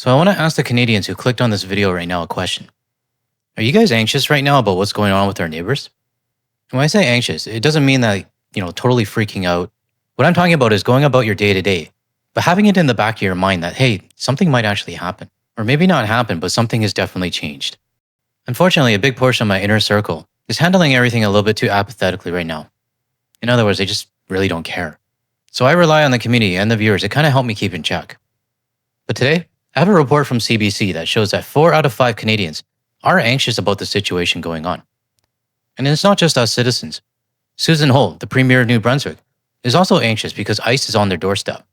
So I want to ask the Canadians who clicked on this video right now a question. Are you guys anxious right now about what's going on with our neighbors? And when I say anxious, it doesn't mean that, totally freaking out. What I'm talking about is going about your day to day, but having it in the back of your mind that, hey, something might actually happen. Or maybe not happen, but something has definitely changed. Unfortunately, a big portion of my inner circle is handling everything a little bit too apathetically right now. In other words, they just really don't care. So I rely on the community and the viewers to kind of help me keep in check. But today, I have a report from CBC that shows that 4 out of 5 Canadians are anxious about the situation going on. And it's not just us citizens. Susan Holt, the Premier of New Brunswick, is also anxious because ICE is on their doorstep.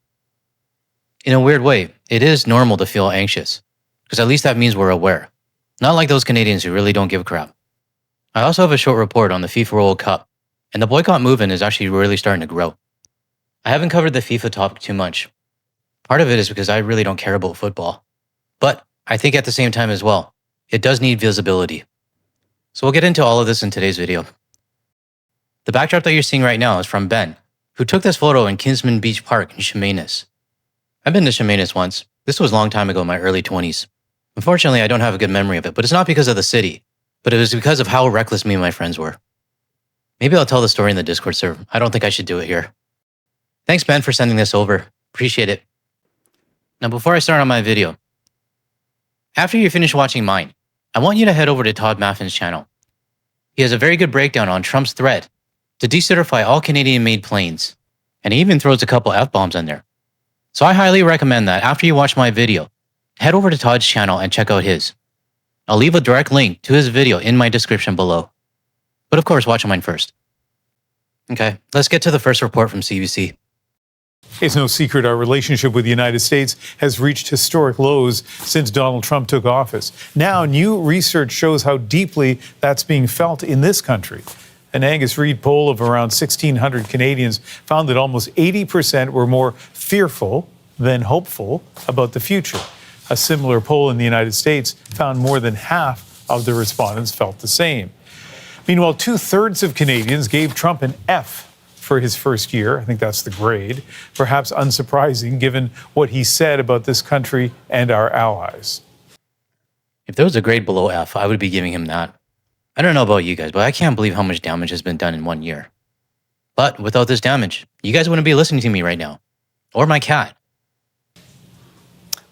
In a weird way, it is normal to feel anxious, because at least that means we're aware. Not like those Canadians who really don't give a crap. I also have a short report on the FIFA World Cup, and the boycott movement is actually really starting to grow. I haven't covered the FIFA topic too much. Part of it is because I really don't care about football. But I think at the same time as well, it does need visibility. So we'll get into all of this in today's video. The backdrop that you're seeing right now is from Ben, who took this photo in Kinsman Beach Park in Chemainus. I've been to Chemainus once. This was a long time ago in my early 20s. Unfortunately, I don't have a good memory of it, but it's not because of the city, but it was because of how reckless me and my friends were. Maybe I'll tell the story in the Discord server. I don't think I should do it here. Thanks, Ben, for sending this over. Appreciate it. Now, before I start on my video, after you finish watching mine, I want you to head over to Todd Maffin's channel. He has a very good breakdown on Trump's threat to decertify all Canadian-made planes, and he even throws a couple F-bombs in there. So I highly recommend that after you watch my video, head over to Todd's channel and check out his. I'll leave a direct link to his video in my description below. But of course, watch mine first. Okay, let's get to the first report from CBC. It's no secret our relationship with the United States has reached historic lows since Donald Trump took office. Now, new research shows how deeply that's being felt in this country. An Angus Reid poll of around 1,600 Canadians found that almost 80% were more fearful than hopeful about the future. A similar poll in the United States found more than half of the respondents felt the same. Meanwhile, 2/3 of Canadians gave Trump an F for his first year. I think that's the grade. Perhaps unsurprising given what he said about this country and our allies. If there was a grade below F, I would be giving him that. I don't know about you guys, but I can't believe how much damage has been done in 1 year. But without this damage, you guys wouldn't be listening to me right now. Or my cat.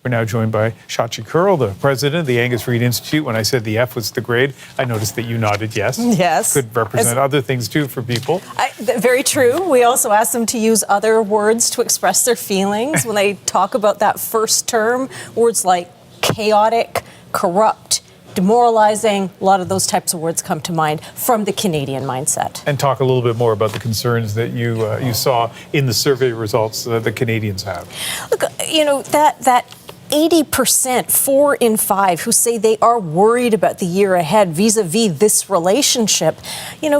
We're now joined by Shachi Kurl, the president of the Angus Reid Institute. When I said the F was the grade, I noticed that you nodded yes. Yes. Could represent other things too for people. Very true. We also asked them to use other words to express their feelings when they talk about that first term. Words like chaotic, corrupt, demoralizing, a lot of those types of words come to mind from the Canadian mindset. And talk a little bit more about the concerns that you saw in the survey results that the Canadians have. Look, that 80%, 4 in 5, who say they are worried about the year ahead vis-a-vis this relationship.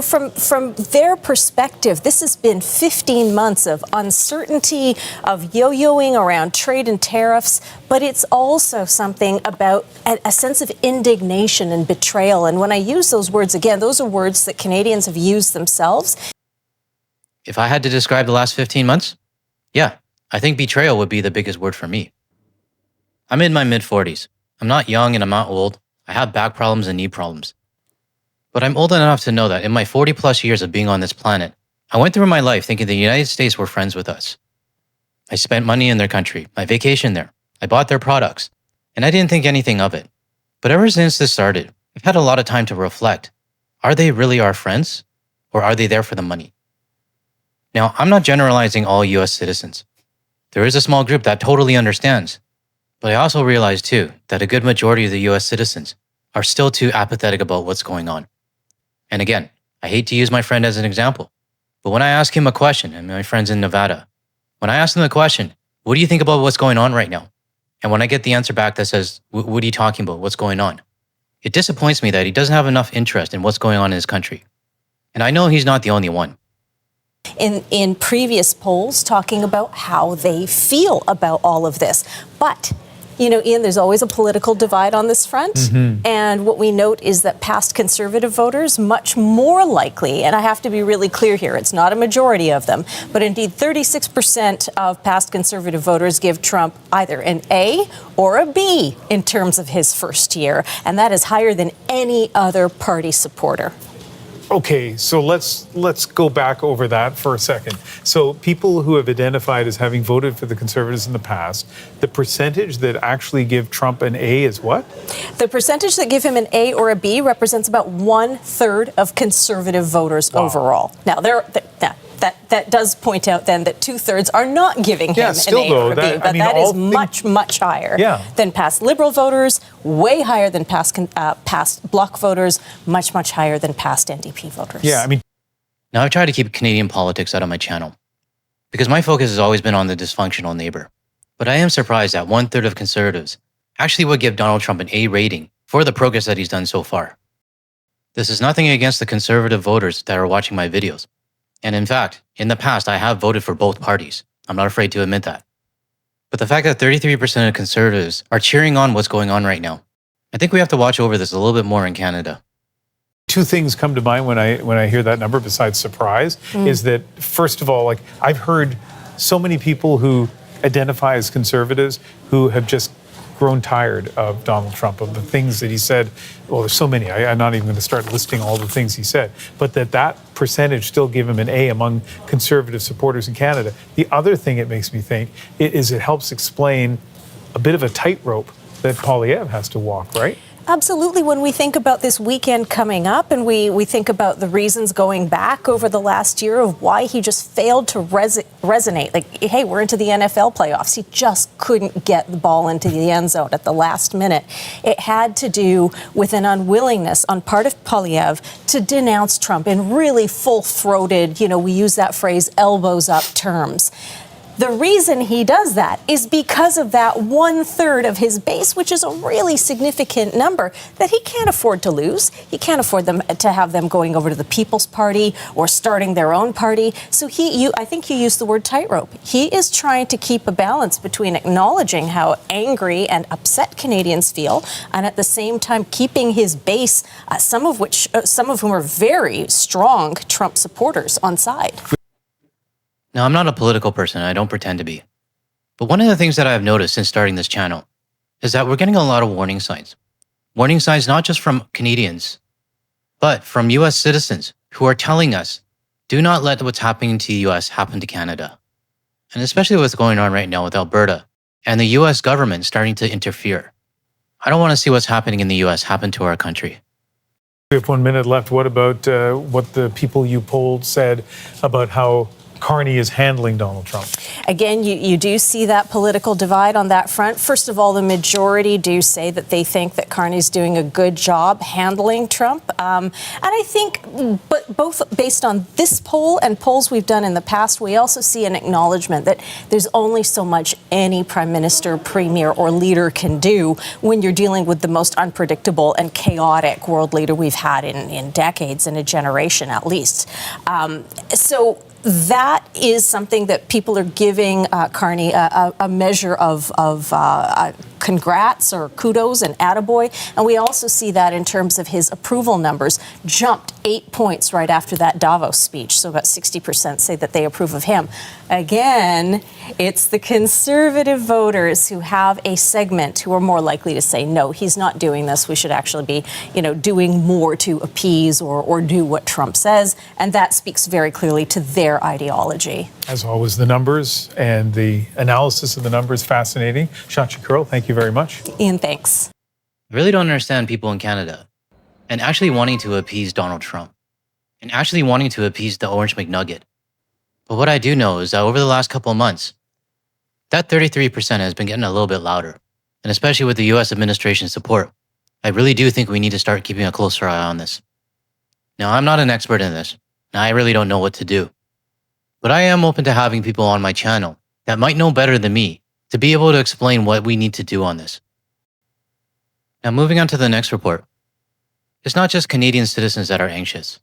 From their perspective, this has been 15 months of uncertainty, of yo-yoing around trade and tariffs, but it's also something about a sense of indignation and betrayal. And when I use those words again, those are words that Canadians have used themselves. If I had to describe the last 15 months, yeah, I think betrayal would be the biggest word for me. I'm in my mid-40s. I'm not young and I'm not old. I have back problems and knee problems. But I'm old enough to know that in my 40-plus years of being on this planet, I went through my life thinking the United States were friends with us. I spent money in their country. I vacationed there. I bought their products. And I didn't think anything of it. But ever since this started, I've had a lot of time to reflect. Are they really our friends? Or are they there for the money? Now, I'm not generalizing all U.S. citizens. There is a small group that totally understands. But I also realize, too, that a good majority of the U.S. citizens are still too apathetic about what's going on. And again, I hate to use my friend as an example, but when I ask him a question, and my friend's in Nevada, when I ask them the question, what do you think about what's going on right now? And when I get the answer back that says, what are you talking about? What's going on? It disappoints me that he doesn't have enough interest in what's going on in his country. And I know he's not the only one. In previous polls talking about how they feel about all of this. But You know, Ian, there's always a political divide on this front. And what we note is that past Conservative voters, much more likely, and I have to be really clear here, it's not a majority of them, but indeed 36% of past Conservative voters give Trump either an A or a B in terms of his first year. And that is higher than any other party supporter. Okay, so let's go back over that for a second. So people who have identified as having voted for the Conservatives in the past, the percentage that actually give Trump an A is what? The percentage that give him an A or a B represents about 1/3 of Conservative voters overall. Now, that does point out then that 2/3 are not giving him an A or a B, but that is much higher than past Liberal voters, way higher than past Bloc voters, much higher than past NDP voters. Yeah, I mean, Now, I've tried to keep Canadian politics out of my channel because my focus has always been on the dysfunctional neighbor. But I am surprised that 1/3 of Conservatives actually would give Donald Trump an A rating for the progress that he's done so far. This is nothing against the Conservative voters that are watching my videos. And in fact, in the past, I have voted for both parties. I'm not afraid to admit that. But the fact that 33% of Conservatives are cheering on what's going on right now, I think we have to watch over this a little bit more in Canada. two things come to mind when I hear that number besides surprise, is that, first of all, like, I've heard so many people who identify as Conservatives who have just grown tired of Donald Trump, of the things that he said. Well, there's so many. I'm not even going to start listing all the things he said, but that percentage still give him an A among Conservative supporters in Canada. The other thing it makes me think is it helps explain a bit of a tightrope that Poilievre has to walk, right? Absolutely. When we think about this weekend coming up and we think about the reasons going back over the last year of why he just failed to resonate. Like, hey, we're into the NFL playoffs. He just couldn't get the ball into the end zone at the last minute. It had to do with an unwillingness on part of Poilievre to denounce Trump in really full-throated, we use that phrase, elbows up terms. The reason he does that is because of that 1/3 of his base, which is a really significant number that he can't afford to lose. He can't afford to have them going over to the People's Party or starting their own party. So I think you used the word tightrope. He is trying to keep a balance between acknowledging how angry and upset Canadians feel, and at the same time keeping his base, some of whom are very strong Trump supporters, on side. Now, I'm not a political person, and I don't pretend to be. But one of the things that I've noticed since starting this channel is that we're getting a lot of warning signs. Warning signs not just from Canadians, but from US citizens who are telling us, do not let what's happening to the US happen to Canada. And especially what's going on right now with Alberta and the US government starting to interfere. I don't want to see what's happening in the US happen to our country. We have 1 minute left. What about what the people you polled said about how Carney is handling Donald Trump? Again, you do see that political divide on that front. First of all, the majority do say that they think that Carney's doing a good job handling Trump. And I think, but both based on this poll and polls we've done in the past, we also see an acknowledgement that there's only so much any prime minister, premier, or leader can do when you're dealing with the most unpredictable and chaotic world leader we've had in decades, in a generation at least. So that is something that people are giving Carney a measure of congrats or kudos and attaboy. And we also see that in terms of his approval numbers jumped 8 points right after that Davos speech. So about 60% say that they approve of him. Again, it's the Conservative voters who have a segment who are more likely to say, no, he's not doing this. We should actually be, doing more to appease or do what Trump says. And that speaks very clearly to their ideology. As always, the numbers and the analysis of the numbers, fascinating. Shachi Kurl, thank you very much. Ian, thanks. I really don't understand people in Canada and actually wanting to appease Donald Trump and actually wanting to appease the Orange McNugget. But what I do know is that over the last couple of months, that 33% has been getting a little bit louder. And especially with the US administration support, I really do think we need to start keeping a closer eye on this. Now, I'm not an expert in this, and I really don't know what to do. But I am open to having people on my channel that might know better than me to be able to explain what we need to do on this. Now, moving on to the next report. It's not just Canadian citizens that are anxious.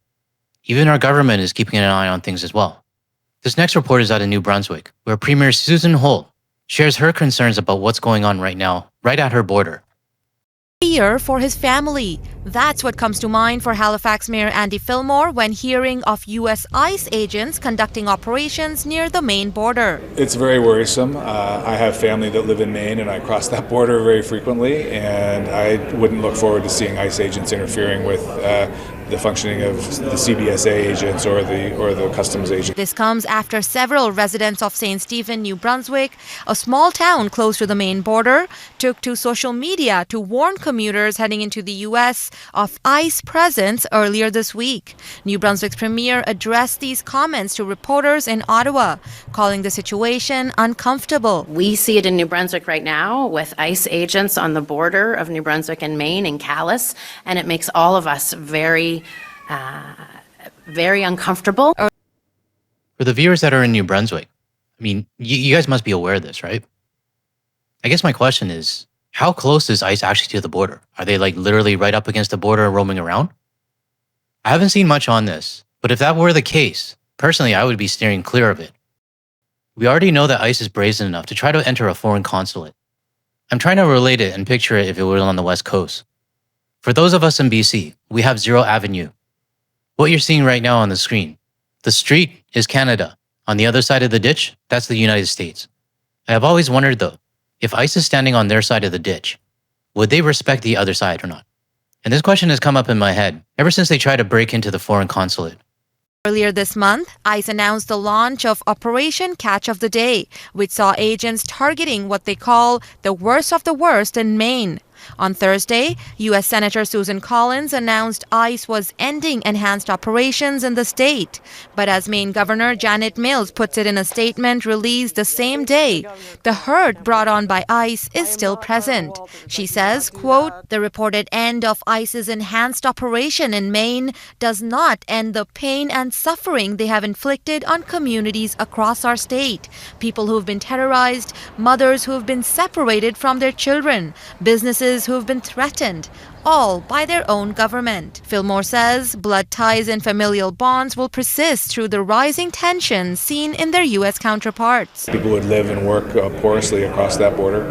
Even our government is keeping an eye on things as well. This next report is out of New Brunswick, where Premier Susan Holt shares her concerns about what's going on right now right at her border. Fear for his family. That's what comes to mind for Halifax Mayor Andy Fillmore when hearing of U.S. ICE agents conducting operations near the Maine border. It's very worrisome. I have family that live in Maine, and I cross that border very frequently, and I wouldn't look forward to seeing ICE agents interfering with the functioning of the CBSA agents or the customs agents. This comes after several residents of St. Stephen, New Brunswick, a small town close to the Maine border, took to social media to warn commuters heading into the U.S. of ICE presence earlier this week. New Brunswick's premier addressed these comments to reporters in Ottawa, calling the situation uncomfortable. We see it in New Brunswick right now with ICE agents on the border of New Brunswick and Maine in Calais, and it makes all of us very uncomfortable. For the viewers that are in New Brunswick, I mean, you guys must be aware of this, right? I guess my question is, how close is ICE actually to the border? Are they like literally right up against the border and roaming around? I haven't seen much on this, but if that were the case, personally, I would be steering clear of it. We already know that ICE is brazen enough to try to enter a foreign consulate. I'm trying to relate it and picture it if it were on the West Coast. For those of us in BC, we have Zero Avenue. What you're seeing right now on the screen, the street is Canada. On the other side of the ditch, that's the United States. I have always wondered though, if ICE is standing on their side of the ditch, would they respect the other side or not? And this question has come up in my head ever since they tried to break into the foreign consulate. Earlier this month, ICE announced the launch of Operation Catch of the Day, which saw agents targeting what they call the worst of the worst in Maine. On Thursday, U.S. Senator Susan Collins announced ICE was ending enhanced operations in the state. But as Maine Governor Janet Mills puts it in a statement released the same day, the hurt brought on by ICE is still present. She says, quote, "The reported end of ICE's enhanced operation in Maine does not end the pain and suffering they have inflicted on communities across our state. People who have been terrorized, mothers who have been separated from their children, businesses who have been threatened, all by their own government." Fillmore says blood ties and familial bonds will persist through the rising tensions seen in their U.S. counterparts. People would live and work porously across that border.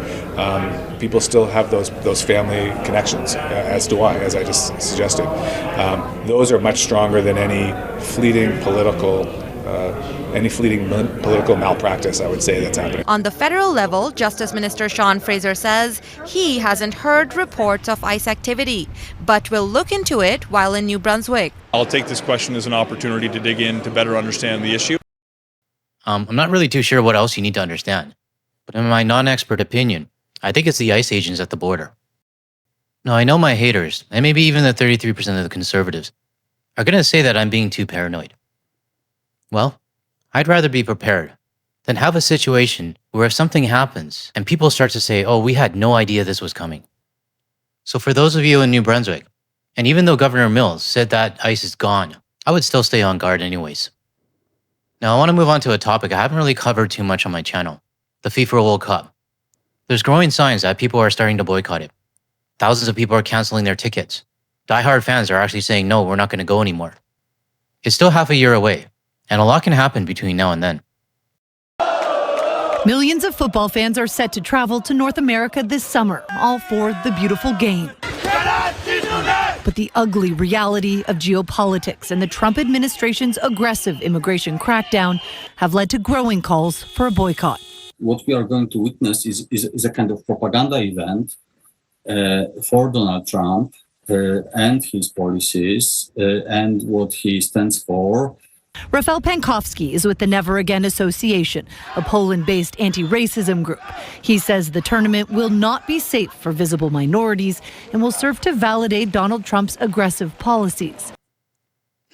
People still have those family connections, as do I, as I just suggested. Those are much stronger than any fleeting political malpractice, I would say, that's happening. On the federal level, Justice Minister Sean Fraser says he hasn't heard reports of ICE activity, but will look into it while in New Brunswick. I'll take this question as an opportunity to dig in to better understand the issue. I'm not really too sure what else you need to understand, but in my non-expert opinion, I think it's the ICE agents at the border. Now, I know my haters, and maybe even the 33% of the conservatives, are going to say that I'm being too paranoid. Well, I'd rather be prepared than have a situation where if something happens and people start to say, oh, we had no idea this was coming. So for those of you in New Brunswick, and even though Governor Mills said that ICE is gone, I would still stay on guard anyways. Now I want to move on to a topic I haven't really covered too much on my channel, the FIFA World Cup. There's growing signs that people are starting to boycott it. Thousands of people are canceling their tickets. Die-hard fans are actually saying, no, we're not going to go anymore. It's still half a year away, and a lot can happen between now and then. Millions of football fans are set to travel to North America this summer, all for the beautiful game. But the ugly reality of geopolitics and the Trump administration's aggressive immigration crackdown have led to growing calls for a boycott. What we are going to witness is a kind of propaganda event for Donald Trump and his policies and what he stands for. Rafael Pankowski is with the Never Again Association, a Poland-based anti-racism group. He says the tournament will not be safe for visible minorities and will serve to validate Donald Trump's aggressive policies.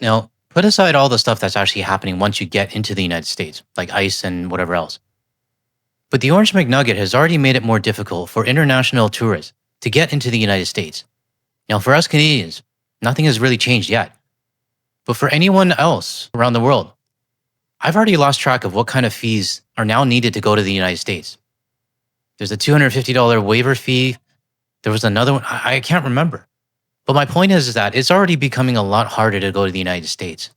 Now, put aside all the stuff that's actually happening once you get into the United States, like ICE and whatever else. But the Orange McNugget has already made it more difficult for international tourists to get into the United States. Now, for us Canadians, nothing has really changed yet. But for anyone else around the world, I've already lost track of what kind of fees are now needed to go to the United States. There's a $250 waiver fee. There was another one. I can't remember. But my point is that it's already becoming a lot harder to go to the United States.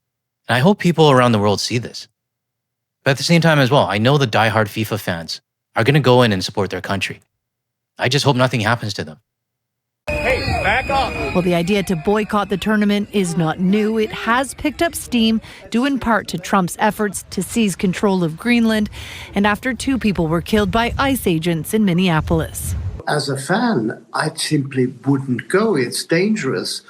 And I hope people around the world see this. But at the same time as well, I know the diehard FIFA fans are going to go in and support their country. I just hope nothing happens to them. Well, the idea to boycott the tournament is not new. It has picked up steam, due in part to Trump's efforts to seize control of Greenland, and after 2 people were killed by ICE agents in Minneapolis. As a fan, I simply wouldn't go. It's dangerous.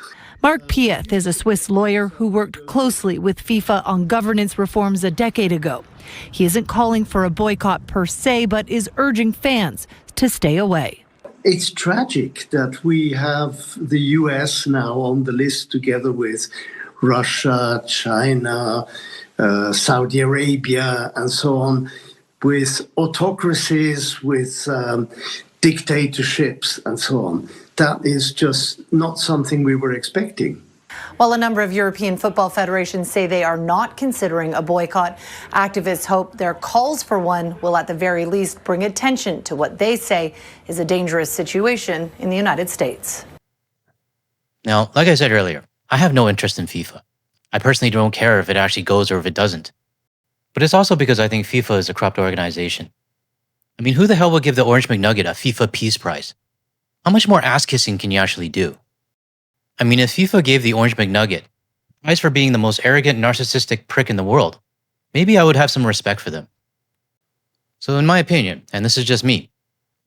Mark Pieth is a Swiss lawyer who worked closely with FIFA on governance reforms a decade ago. He isn't calling for a boycott per se, but is urging fans to stay away. It's tragic that we have the U.S. now on the list together with Russia, China, Saudi Arabia, and so on, with autocracies, with dictatorships, and so on. That is just not something we were expecting. While a number of European football federations say they are not considering a boycott, activists hope their calls for one will at the very least bring attention to what they say is a dangerous situation in the United States. Now, like I said earlier, I have no interest in FIFA. I personally don't care if it actually goes or if it doesn't. But it's also because I think FIFA is a corrupt organization. I mean, who the hell would give the Orange McNugget a FIFA Peace Prize? How much more ass-kissing can you actually do? I mean, if FIFA gave the Orange McNugget a prize for being the most arrogant, narcissistic prick in the world, maybe I would have some respect for them. So in my opinion, and this is just me,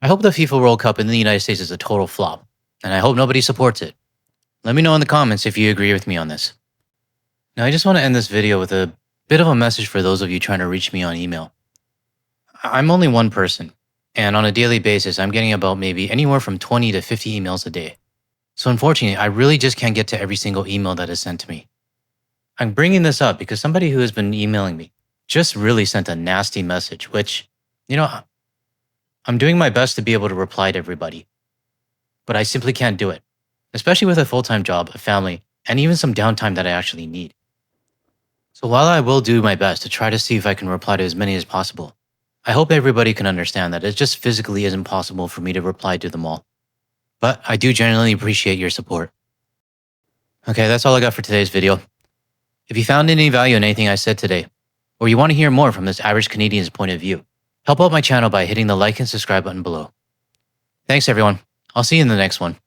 I hope the FIFA World Cup in the United States is a total flop, and I hope nobody supports it. Let me know in the comments if you agree with me on this. Now, I just want to end this video with a bit of a message for those of you trying to reach me on email. I'm only one person, and on a daily basis, I'm getting about maybe anywhere from 20 to 50 emails a day. So unfortunately, I really just can't get to every single email that is sent to me. I'm bringing this up because somebody who has been emailing me just really sent a nasty message, which, I'm doing my best to be able to reply to everybody. But I simply can't do it, especially with a full-time job, a family, and even some downtime that I actually need. So while I will do my best to try to see if I can reply to as many as possible, I hope everybody can understand that it just physically isn't possible for me to reply to them all. But I do genuinely appreciate your support. Okay, that's all I got for today's video. If you found any value in anything I said today, or you want to hear more from this average Canadian's point of view, help out my channel by hitting the like and subscribe button below. Thanks everyone. I'll see you in the next one.